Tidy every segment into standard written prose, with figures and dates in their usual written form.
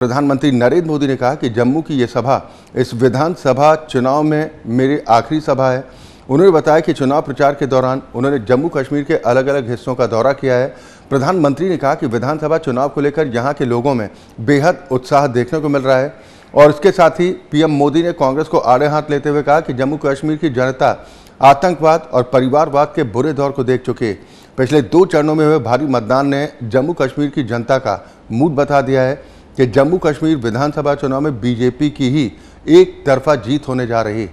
प्रधानमंत्री नरेंद्र मोदी ने कहा कि जम्मू की ये सभा इस विधानसभा चुनाव में मेरी आखिरी सभा है। उन्होंने बताया कि चुनाव प्रचार के दौरान उन्होंने जम्मू कश्मीर के अलग अलग हिस्सों का दौरा किया है। प्रधानमंत्री ने कहा कि विधानसभा चुनाव को लेकर यहाँ के लोगों में बेहद उत्साह देखने को मिल रहा है और इसके साथ ही पीएम मोदी ने कांग्रेस को आड़े हाथ लेते हुए कहा कि जम्मू कश्मीर की जनता आतंकवाद और परिवारवाद के बुरे दौर को देख चुकी है। पिछले 2 चरणों में हुए भारी मतदान ने जम्मू कश्मीर की जनता का मूड बता दिया है कि जम्मू कश्मीर विधानसभा चुनाव में बीजेपी की ही एक तरफा जीत होने जा रही है।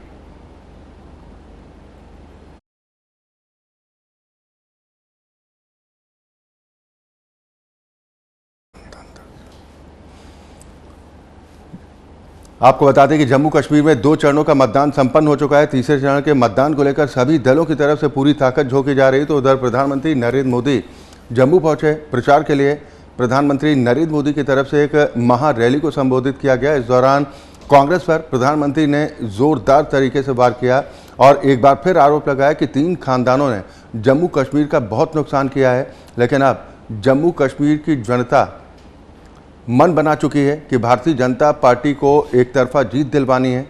आपको बता दें कि जम्मू कश्मीर में 2 चरणों का मतदान संपन्न हो चुका है। तीसरे चरण के मतदान को लेकर सभी दलों की तरफ से पूरी ताकत झोंकी जा रही है। तो उधर प्रधानमंत्री नरेंद्र मोदी जम्मू पहुंचे प्रचार के लिए। प्रधानमंत्री नरेंद्र मोदी की तरफ से एक महा रैली को संबोधित किया गया। इस दौरान कांग्रेस पर प्रधानमंत्री ने जोरदार तरीके से वार किया और एक बार फिर आरोप लगाया कि 3 खानदानों ने जम्मू कश्मीर का बहुत नुकसान किया है, लेकिन अब जम्मू कश्मीर की जनता मन बना चुकी है कि भारतीय जनता पार्टी को एक तरफा जीत दिलवानी है।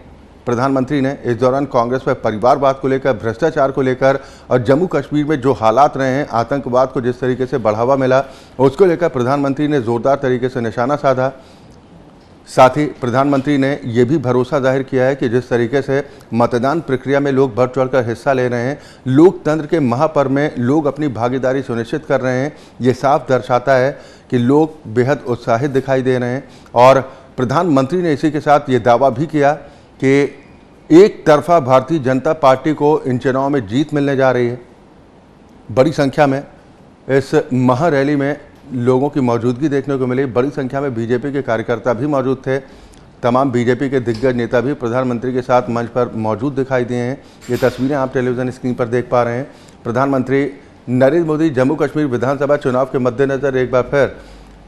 प्रधानमंत्री ने इस दौरान कांग्रेस पर परिवारवाद को लेकर, भ्रष्टाचार को लेकर और जम्मू कश्मीर में जो हालात रहे हैं, आतंकवाद को जिस तरीके से बढ़ावा मिला, उसको लेकर प्रधानमंत्री ने जोरदार तरीके से निशाना साधा। साथ ही प्रधानमंत्री ने यह भी भरोसा जाहिर किया है कि जिस तरीके से मतदान प्रक्रिया में लोग बढ़ चढ़कर हिस्सा ले रहे हैं, लोकतंत्र के महापर्व में लोग अपनी भागीदारी सुनिश्चित कर रहे हैं, ये साफ दर्शाता है कि लोग बेहद उत्साहित दिखाई दे रहे हैं। और प्रधानमंत्री ने इसी के साथ ये दावा भी किया कि एक तरफा भारतीय जनता पार्टी को इन चुनाव में जीत मिलने जा रही है। बड़ी संख्या में इस महा रैली में लोगों की मौजूदगी देखने को मिली। बड़ी संख्या में बीजेपी के कार्यकर्ता भी मौजूद थे। तमाम बीजेपी के दिग्गज नेता भी प्रधानमंत्री के साथ मंच पर मौजूद दिखाई दिए हैं। ये तस्वीरें आप टेलीविज़न स्क्रीन पर देख पा रहे हैं। प्रधानमंत्री नरेंद्र मोदी जम्मू कश्मीर विधानसभा चुनाव के मद्देनज़र एक बार फिर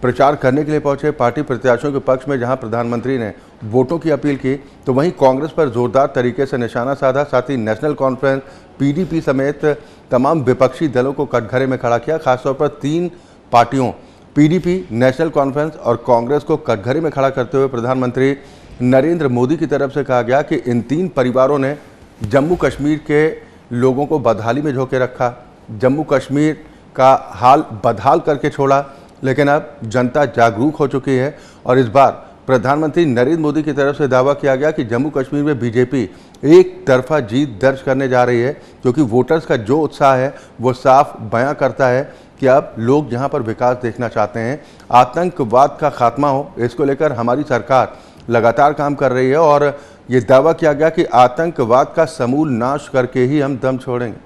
प्रचार करने के लिए पहुंचे। पार्टी प्रत्याशियों के पक्ष में जहां प्रधानमंत्री ने वोटों की अपील की, तो वहीं कांग्रेस पर जोरदार तरीके से निशाना साधा। साथ ही नेशनल कॉन्फ्रेंस, पीडीपी समेत तमाम विपक्षी दलों को कटघरे में खड़ा किया। खासतौर पर 3 पार्टियों पीडीपी, नेशनल कॉन्फ्रेंस और कांग्रेस को कटघरे में खड़ा करते हुए प्रधानमंत्री नरेंद्र मोदी की तरफ से कहा गया कि इन 3 परिवारों ने जम्मू कश्मीर के लोगों को बदहाली में झोंके रखा, जम्मू कश्मीर का हाल बदहाल करके छोड़ा। लेकिन अब जनता जागरूक हो चुकी है और इस बार प्रधानमंत्री नरेंद्र मोदी की तरफ से दावा किया गया कि जम्मू कश्मीर में बीजेपी एक तरफा जीत दर्ज करने जा रही है, क्योंकि वोटर्स का जो उत्साह है वो साफ बयां करता है कि अब लोग यहाँ पर विकास देखना चाहते हैं। आतंकवाद का खात्मा हो, इसको लेकर हमारी सरकार लगातार काम कर रही है और ये दावा किया गया कि आतंकवाद का समूल नाश करके ही हम दम छोड़ेंगे।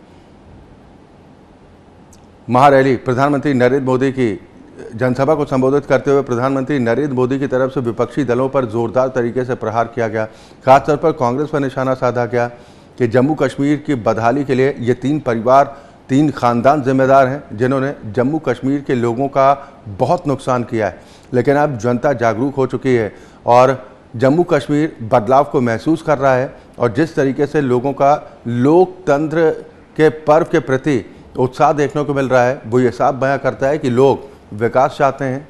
महारैली प्रधानमंत्री नरेंद्र मोदी की जनसभा को संबोधित करते हुए प्रधानमंत्री नरेंद्र मोदी की तरफ से विपक्षी दलों पर जोरदार तरीके से प्रहार किया गया। खासतौर पर कांग्रेस पर निशाना साधा गया कि जम्मू कश्मीर की बदहाली के लिए ये 3 परिवार, 3 खानदान जिम्मेदार हैं, जिन्होंने जम्मू कश्मीर के लोगों का बहुत नुकसान किया है। लेकिन अब जनता जागरूक हो चुकी है और जम्मू कश्मीर बदलाव को महसूस कर रहा है और जिस तरीके से लोगों का लोकतंत्र के पर्व के प्रति उत्साह देखने को मिल रहा है, वो ये साफ बयां करता है कि लोग विकास चाहते हैं,